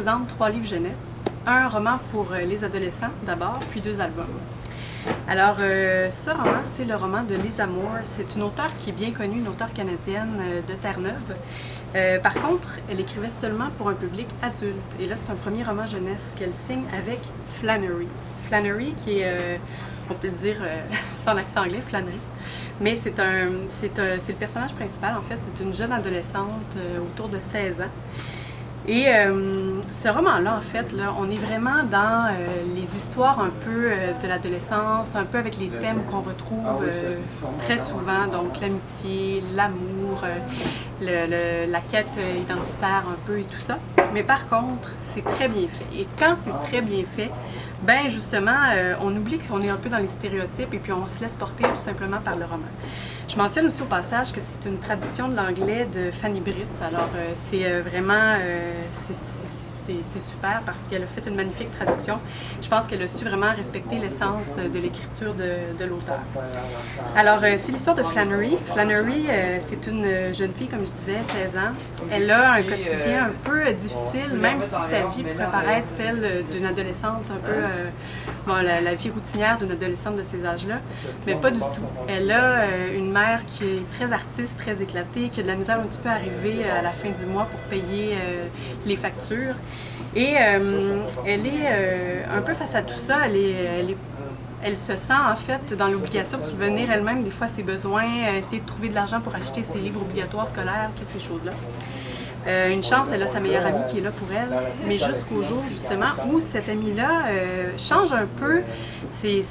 présente 3 livres jeunesse, un roman pour les adolescents d'abord, puis 2 albums. Alors, ce roman, c'est le roman de Lisa Moore. C'est une auteure qui est bien connue, une auteure canadienne de Terre-Neuve. Par contre, elle écrivait seulement pour un public adulte. Et là, c'est un premier roman jeunesse qu'elle signe avec Flannery. Flannery, qui est, on peut le dire sans accent anglais, Flannery. Mais c'est le personnage principal, en fait. C'est une jeune adolescente autour de 16 ans. Et ce roman-là, en fait, là, on est vraiment dans les histoires un peu de l'adolescence, un peu avec les thèmes qu'on retrouve très souvent, donc l'amitié, l'amour, la quête identitaire un peu et tout ça. Mais par contre, c'est très bien fait. Et quand c'est très bien fait, ben justement, on oublie qu'on est un peu dans les stéréotypes et puis on se laisse porter tout simplement par le roman. Je mentionne aussi au passage que c'est une traduction de l'anglais de Fanny Britt. Alors, c'est vraiment, c'est super parce qu'elle a fait une magnifique traduction. Je pense qu'elle a su vraiment respecter l'essence de l'écriture de l'auteur. Alors, c'est l'histoire de Flannery. Flannery, c'est une jeune fille, comme je disais, 16 ans. Elle a un quotidien un peu difficile, même si sa vie pourrait paraître celle d'une adolescente un peu, bon, la vie routinière d'une adolescente de ces âges-là, mais pas du tout. Elle a une mère qui est très artiste, très éclatée, qui a de la misère un petit peu à arriver à la fin du mois pour payer les factures. Et elle est un peu face à tout ça. Elle se sent en fait dans l'obligation de subvenir elle-même des fois à ses besoins, essayer de trouver de l'argent pour acheter ses livres obligatoires scolaires, toutes ces choses-là. Une chance, elle a sa meilleure amie qui est là pour elle, mais jusqu'au jour justement où cette amie-là change un peu ses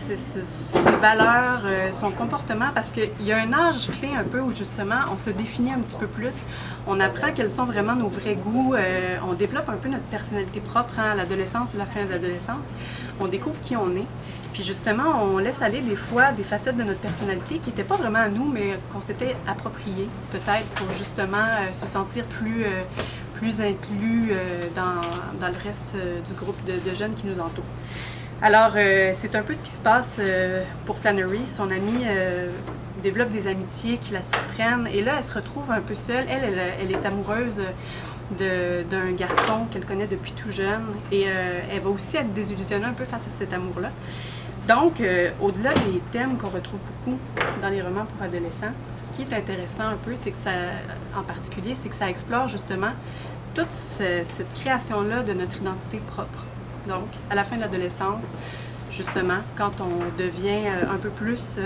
valeurs, son comportement, parce qu'il y a un âge clé un peu où justement on se définit un petit peu plus, on apprend quels sont vraiment nos vrais goûts, on développe un peu notre personnalité propre à l'adolescence ou la fin de l'adolescence, on découvre qui on est. Puis justement, on laisse aller des fois des facettes de notre personnalité qui n'étaient pas vraiment à nous, mais qu'on s'était appropriées, peut-être pour justement se sentir plus inclus dans le reste du groupe de jeunes qui nous entourent. Alors, c'est un peu ce qui se passe pour Flannery. Son amie développe des amitiés qui la surprennent. Et là, elle se retrouve un peu seule. Elle est amoureuse d'un garçon qu'elle connaît depuis tout jeune. Et elle va aussi être désillusionnée un peu face à cet amour-là. Donc, au-delà des thèmes qu'on retrouve beaucoup dans les romans pour adolescents, ce qui est intéressant un peu, c'est que ça, en particulier, c'est que ça explore justement toute cette création-là de notre identité propre. Donc, à la fin de l'adolescence, justement, quand on devient un peu plus,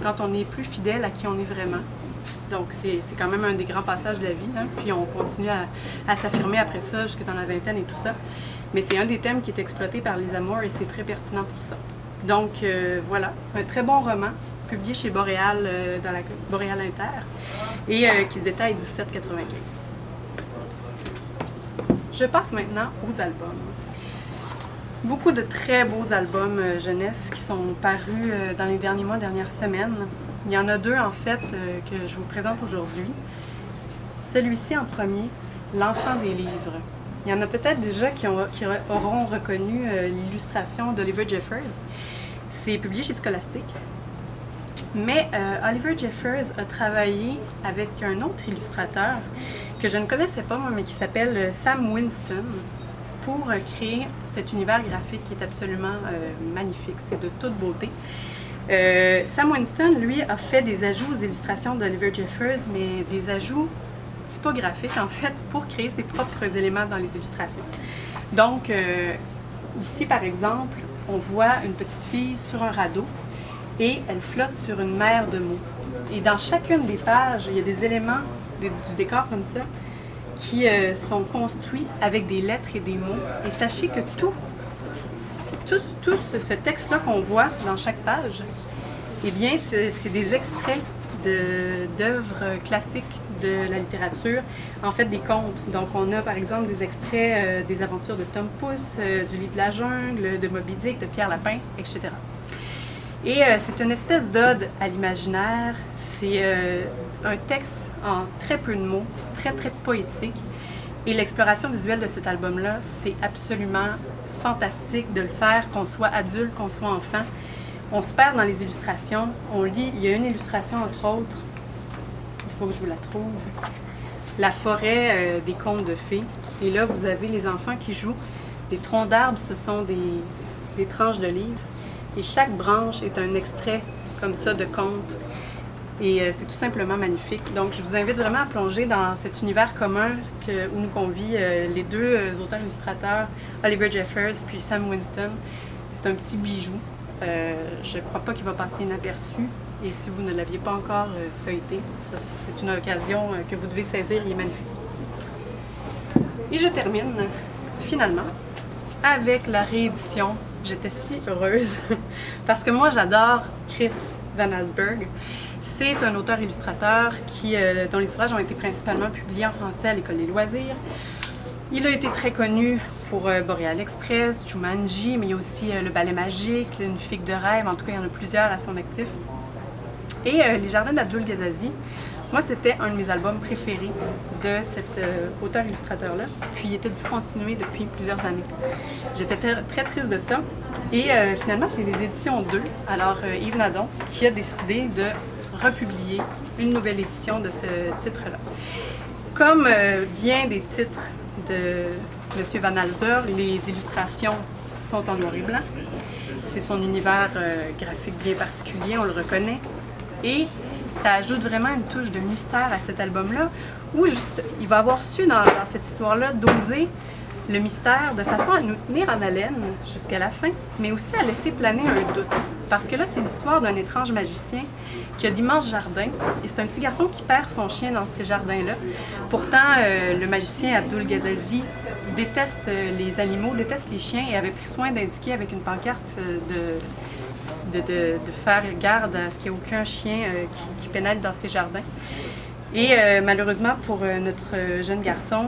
quand on est plus fidèle à qui on est vraiment. Donc, c'est quand même un des grands passages de la vie, hein? Puis on continue à s'affirmer après ça, jusque dans la vingtaine et tout ça. Mais c'est un des thèmes qui est exploité par Lisa Moore et c'est très pertinent pour ça. Donc, voilà, un très bon roman, publié chez Boréal, dans la Boréal Inter, et qui se détaille 17,95. Je passe maintenant aux albums. Beaucoup de très beaux albums jeunesse qui sont parus dans les derniers mois, dernières semaines. Il y en a 2, en fait, que je vous présente aujourd'hui. Celui-ci en premier, L'Enfant des livres. Il y en a peut-être déjà qui auront reconnu l'illustration d'Oliver Jeffers. C'est publié chez Scholastic. Mais Oliver Jeffers a travaillé avec un autre illustrateur que je ne connaissais pas, moi, mais qui s'appelle Sam Winston, pour créer cet univers graphique qui est absolument magnifique. C'est de toute beauté. Sam Winston, lui, a fait des ajouts aux illustrations d'Oliver Jeffers, mais des ajouts typographiques, en fait, pour créer ses propres éléments dans les illustrations. Donc, ici, par exemple, on voit une petite fille sur un radeau et elle flotte sur une mer de mots. Et dans chacune des pages, il y a des éléments du décor comme ça qui sont construits avec des lettres et des mots. Et sachez que tout ce texte-là qu'on voit dans chaque page, eh bien, c'est des extraits d'œuvres classiques de la littérature, en fait des contes. Donc on a par exemple des extraits des aventures de Tom Pouce, du livre de la jungle, de Moby Dick, de Pierre Lapin, etc. Et c'est une espèce d'ode à l'imaginaire, c'est un texte en très peu de mots, très poétique. Et l'exploration visuelle de cet album-là, c'est absolument fantastique de le faire, qu'on soit adulte, qu'on soit enfant. On se perd dans les illustrations, on lit, il y a une illustration entre autres, il faut que je vous la trouve, La forêt des contes de fées. Et là, vous avez les enfants qui jouent. Les troncs d'arbres, ce sont des tranches de livres. Et chaque branche est un extrait comme ça de conte. Et c'est tout simplement magnifique. Donc, je vous invite vraiment à plonger dans cet univers commun où nous convient les deux auteurs-illustrateurs, Oliver Jeffers puis Sam Winston. C'est un petit bijou. Je ne crois pas qu'il va passer inaperçu. Et si vous ne l'aviez pas encore feuilleté, c'est une occasion que vous devez saisir. Il est magnifique. Et je termine, finalement, avec la réédition. J'étais si heureuse parce que moi, j'adore Chris Van Allsburg. C'est un auteur-illustrateur dont les ouvrages ont été principalement publiés en français à l'École des loisirs. Il a été très connu pour Boreal Express, Jumanji, mais il y a aussi Le Ballet Magique, Une figue de rêve, en tout cas il y en a plusieurs à son actif. Et Les Jardins d'Abdul Gazazi, moi c'était un de mes albums préférés de cet auteur-illustrateur-là, puis il était discontinué depuis plusieurs années. J'étais très triste de ça. Et finalement c'est les éditions 2, alors Yves Nadon qui a décidé de republier une nouvelle édition de ce titre-là. Comme bien des titres de M. Van Allsburg, les illustrations sont en noir et blanc. C'est son univers graphique bien particulier, on le reconnaît. Et ça ajoute vraiment une touche de mystère à cet album-là, où juste, il va avoir su dans cette histoire-là doser le mystère de façon à nous tenir en haleine jusqu'à la fin, mais aussi à laisser planer un doute. Parce que là, c'est l'histoire d'un étrange magicien qui a d'immenses jardins, et c'est un petit garçon qui perd son chien dans ces jardins-là. Pourtant, le magicien Abdul Gazazi déteste les animaux, déteste les chiens, et avait pris soin d'indiquer avec une pancarte de faire garde à ce qu'il n'y ait aucun chien qui pénètre dans ces jardins. Et malheureusement pour notre jeune garçon,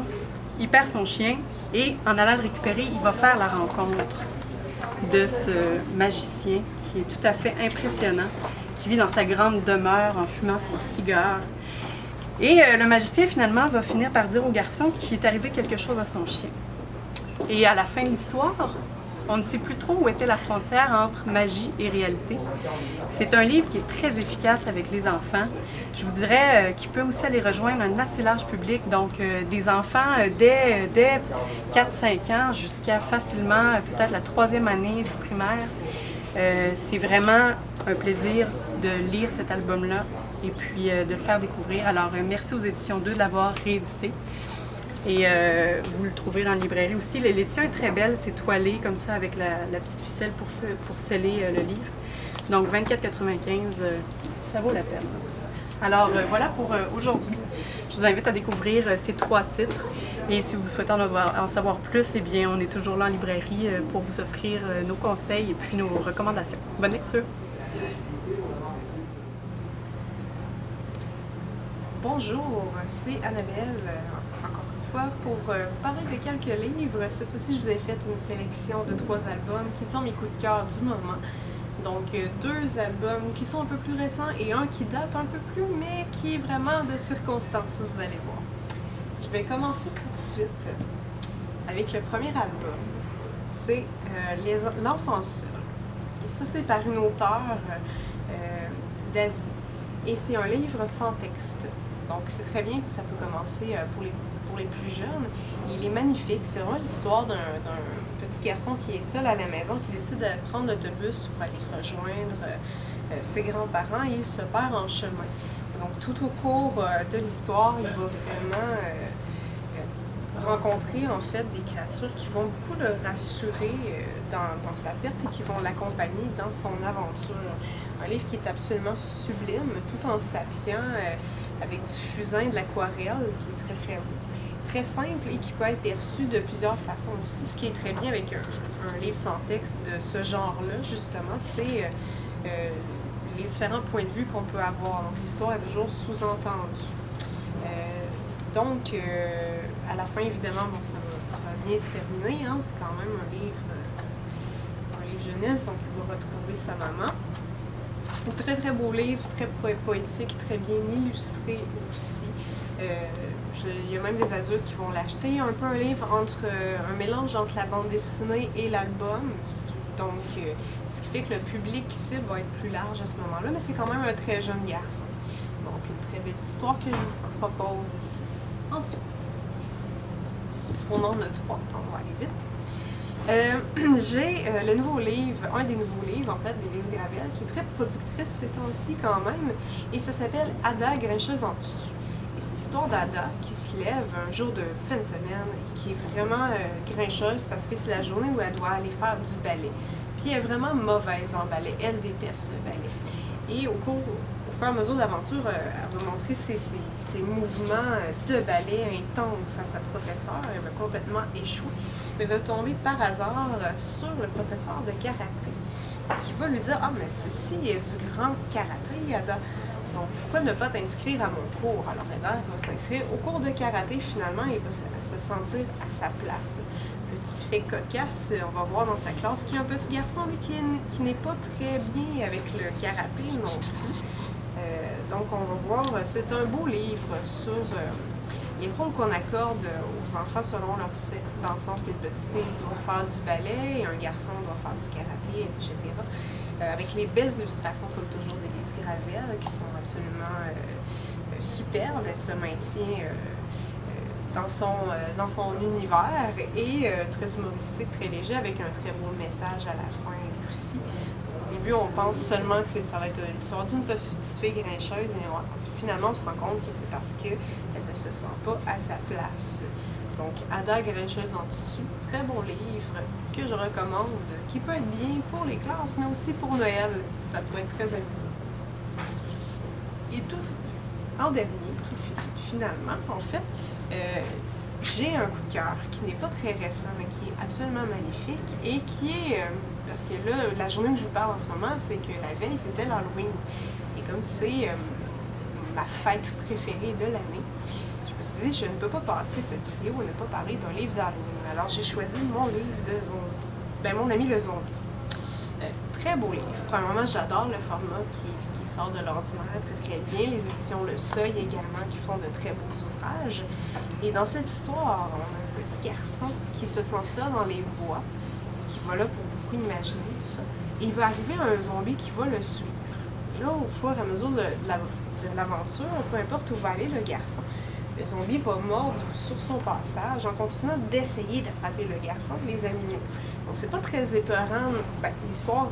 il perd son chien, et en allant le récupérer, il va faire la rencontre de ce magicien qui est tout à fait impressionnant, qui vit dans sa grande demeure en fumant son cigare. Et le magicien, finalement, va finir par dire au garçon qu'il est arrivé quelque chose à son chien. Et à la fin de l'histoire, on ne sait plus trop où était la frontière entre magie et réalité. C'est un livre qui est très efficace avec les enfants. Je vous dirais qu'il peut aussi aller rejoindre un assez large public, donc des enfants dès 4-5 ans jusqu'à facilement peut-être la 3e année du primaire. C'est vraiment un plaisir de lire cet album-là et puis de le faire découvrir. Alors merci aux éditions 2 de l'avoir réédité. Et vous le trouverez en librairie aussi. L'édition est très belle, c'est toilé comme ça avec la petite ficelle pour sceller le livre. Donc 24,95 $, ça vaut la peine. Alors voilà pour aujourd'hui. Je vous invite à découvrir ces 3 titres. Et si vous souhaitez en savoir plus, eh bien on est toujours là en librairie pour vous offrir nos conseils et puis nos recommandations. Bonne lecture! Bonjour, c'est Annabelle, encore une fois, pour vous parler de quelques livres. Cette fois-ci, je vous ai fait une sélection de 3 albums qui sont mes coups de cœur du moment. Donc, 2 albums qui sont un peu plus récents et un qui date un peu plus, mais qui est vraiment de circonstance, vous allez voir. Je vais commencer tout de suite avec le premier album. C'est L'Enfant seul. Et ça, c'est par une auteure d'Asie. Et c'est un livre sans texte. Donc, c'est très bien, puis ça peut commencer pour les plus jeunes. Il est magnifique. C'est vraiment l'histoire d'un petit garçon qui est seul à la maison, qui décide de prendre l'autobus pour aller rejoindre ses grands-parents et il se perd en chemin. Donc, tout au cours de l'histoire, il va vraiment rencontrer en fait des créatures qui vont beaucoup le rassurer dans sa perte et qui vont l'accompagner dans son aventure. Un livre qui est absolument sublime, tout en sapiant, avec du fusain, de l'aquarelle, qui est très très beau. Très simple et qui peut être perçu de plusieurs façons aussi. Ce qui est très bien avec un livre sans texte de ce genre-là, justement, c'est les différents points de vue qu'on peut avoir. Donc l'histoire est toujours sous-entendue. Donc, à la fin, évidemment, bon, ça va bien se terminer. Hein? C'est quand même un livre jeunesse, donc il va retrouver sa maman. Un très très beau livre, très poétique, très bien illustré aussi. Il y a même des adultes qui vont l'acheter. Un peu un livre un mélange entre la bande dessinée et l'album, ce qui fait que le public cible va être plus large à ce moment-là, mais c'est quand même un très jeune garçon. Donc une très belle histoire que je vous propose ici. Ensuite, parce qu'on en a 3, on va aller vite. J'ai le nouveau livre, un des nouveaux livres en fait, d'Élise Gravel, qui est très productrice ces temps-ci quand même, et ça s'appelle Ada, grincheuse en tutu. Et c'est l'histoire d'Ada qui se lève un jour de fin de semaine et qui est vraiment grincheuse parce que c'est la journée où elle doit aller faire du ballet. Puis elle est vraiment mauvaise en ballet, elle déteste le ballet. Et au fur et à mesure d'aventure, elle va montrer ses mouvements de ballet intenses à sa professeure. Elle va complètement échouer. Elle va tomber par hasard sur le professeur de karaté qui va lui dire « Ah, mais ceci est du grand karaté, Ada. Donc, pourquoi ne pas t'inscrire à mon cours? » Alors, Ada va s'inscrire au cours de karaté finalement et va se sentir à sa place. Petit fait cocasse, on va voir dans sa classe qu'il y a un petit garçon lui, qui n'est pas très bien avec le karaté non plus. Donc on va voir, c'est un beau livre sur les rôles qu'on accorde aux enfants selon leur sexe, dans le sens que le petit doit faire du ballet et un garçon doit faire du karaté, etc. Avec les belles illustrations comme toujours d'Élise Gravel qui sont absolument superbes. Elle se maintient dans son univers et très humoristique, très léger, avec un très beau message à la fin aussi. Au début, on pense seulement que ça va être l'histoire d'une petite fille grincheuse et finalement, on se rend compte que c'est parce qu'elle ne se sent pas à sa place. Donc, Ada, grincheuse en tutu, très bon livre que je recommande, qui peut être bien pour les classes, mais aussi pour Noël. Ça peut être très amusant. Et en dernier, finalement, en fait, j'ai un coup de cœur qui n'est pas très récent, mais qui est absolument magnifique et qui est, parce que là, la journée que je vous parle en ce moment, c'est que la veille, c'était l'Halloween. Et comme c'est ma fête préférée de l'année, je me suis dit, je ne peux pas passer cette vidéo et ne pas parler d'un livre d'Halloween. Alors, j'ai choisi mon livre de zombie. Ben, mon ami le zombie. Très beau livre. Premièrement, j'adore le format qui sort de l'ordinaire très très bien. Les éditions Le Seuil également qui font de très beaux ouvrages. Et dans cette histoire, on a un petit garçon qui se sent seul dans les bois, qui va là pour beaucoup imaginer tout ça. Et il va arriver un zombie qui va le suivre. Et là, au fur et à mesure de l'aventure, peu importe où va aller le garçon, le zombie va mordre sur son passage en continuant d'essayer d'attraper le garçon, les animaux. Donc, c'est pas très épeurant. Ben, l'histoire,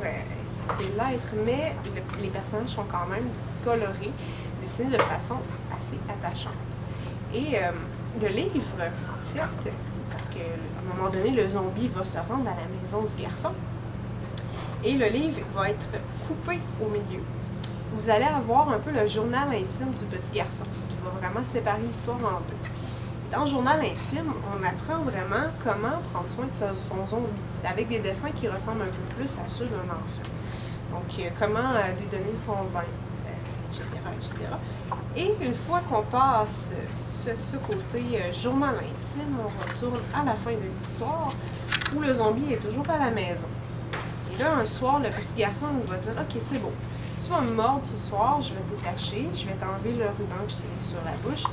c'est l'être, mais les personnages sont quand même colorés, dessinés de façon assez attachante. Et le livre, en fait, parce qu'à un moment donné, le zombie va se rendre à la maison du garçon, et le livre va être coupé au milieu. Vous allez avoir un peu le journal intime du petit garçon, qui va vraiment séparer l'histoire en deux. Dans le journal intime, on apprend vraiment comment prendre soin de son zombie, avec des dessins qui ressemblent un peu plus à ceux d'un enfant. Donc, comment lui donner son bain, etc., etc. Et une fois qu'on passe ce côté journal intime, on retourne à la fin de l'histoire, où le zombie est toujours à la maison. Et là, un soir, le petit garçon va dire « Ok, c'est bon. Si tu vas me mordre ce soir, je vais te détacher, je vais t'enlever le ruban que je t'ai mis sur la bouche.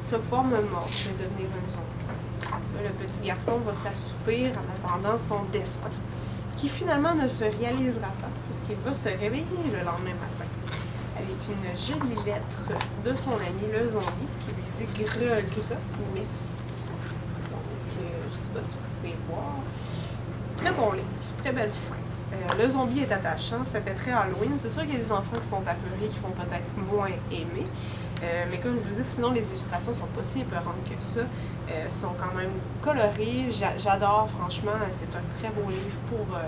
Tu vas pouvoir me mordre, je vais devenir un zombie. » Là, le petit garçon va s'assoupir en attendant son destin, qui finalement ne se réalisera pas, puisqu'il va se réveiller le lendemain matin avec une jolie lettre de son ami le zombie qui lui dit « Gre, merci. » Donc, je ne sais pas si vous pouvez voir. Très bon livre, très belle fin. Le zombie est attachant, ça fait très Halloween. C'est sûr qu'il y a des enfants qui sont apeurés, qui vont peut-être moins aimer. Mais comme je vous dis, sinon les illustrations sont pas si épeurantes que ça. Sont quand même colorées. J'adore, franchement, c'est un très beau livre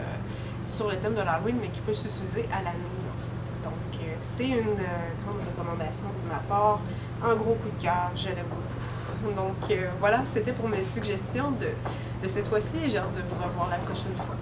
sur le thème de l'Halloween, mais qui peut s'utiliser à l'année, en fait. Donc, c'est une grande recommandation de ma part. Un gros coup de cœur, je l'aime beaucoup. Donc, voilà, c'était pour mes suggestions de cette fois-ci et j'ai hâte de vous revoir la prochaine fois.